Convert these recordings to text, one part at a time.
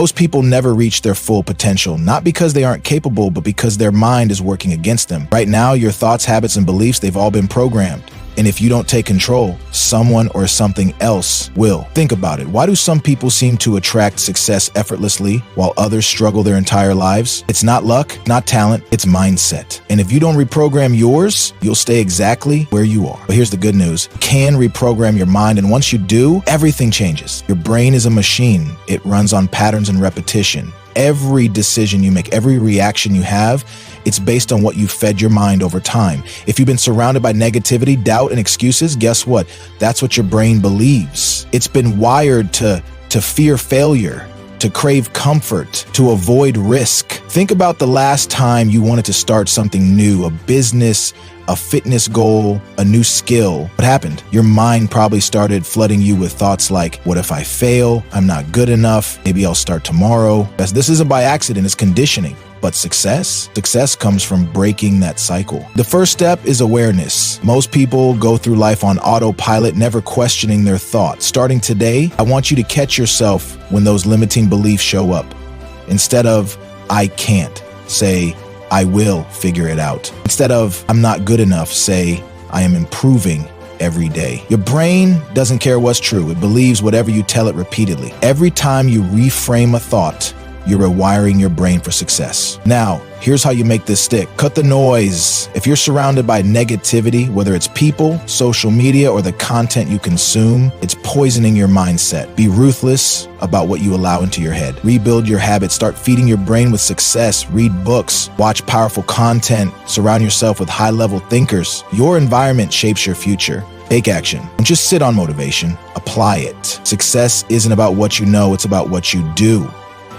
Most people never reach their full potential, not because they aren't capable, but because their mind is working against them. Right now, your thoughts, habits, and beliefs, they've all been programmed. And if you don't take control, someone or something else will. Think about it. Why do some people seem to attract success effortlessly while others struggle their entire lives? It's not luck, not talent, it's mindset. And if you don't reprogram yours, you'll stay exactly where you are. But here's the good news. You can reprogram your mind, and once you do, everything changes. Your brain is a machine. It runs on patterns and repetition. Every decision you make, every reaction you have, it's based on what you fed your mind over time. If you've been surrounded by negativity, doubt, and excuses, guess what? That's what your brain believes. It's been wired to fear failure, to crave comfort, to avoid risk. Think about the last time you wanted to start something new, a business, a fitness goal, a new skill. What happened? Your mind probably started flooding you with thoughts like, what if I fail? I'm not good enough. Maybe I'll start tomorrow. This isn't by accident, it's conditioning. But success comes from breaking that cycle. The first step is awareness. Most people go through life on autopilot, never questioning their thoughts. Starting today, I want you to catch yourself when those limiting beliefs show up. Instead of, I can't, say, I will figure it out. Instead of, I'm not good enough, say, I am improving every day. Your brain doesn't care what's true. It believes whatever you tell it repeatedly. Every time you reframe a thought, you're rewiring your brain for success. Now, here's how you make this stick. Cut the noise. If you're surrounded by negativity, whether it's people, social media, or the content you consume, it's poisoning your mindset. Be ruthless about what you allow into your head. Rebuild your habits. Start feeding your brain with success. Read books. Watch powerful content. Surround yourself with high-level thinkers. Your environment shapes your future. Take action. Don't just sit on motivation. Apply it. Success isn't about what you know, it's about what you do.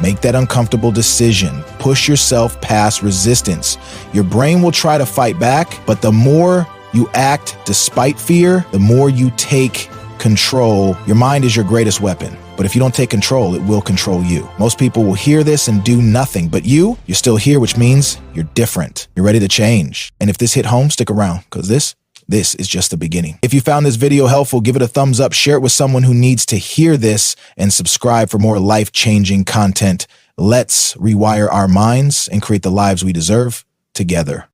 Make that uncomfortable decision. Push yourself past resistance. Your brain will try to fight back, but the more you act despite fear, the more you take control. Your mind is your greatest weapon, but if you don't take control, it will control you. Most people will hear this and do nothing, but you're still here, which means you're different. You're ready to change. And if this hit home, stick around, because this is just the beginning. If you found this video helpful, give it a thumbs up, share it with someone who needs to hear this, and subscribe for more life-changing content. Let's rewire our minds and create the lives we deserve together.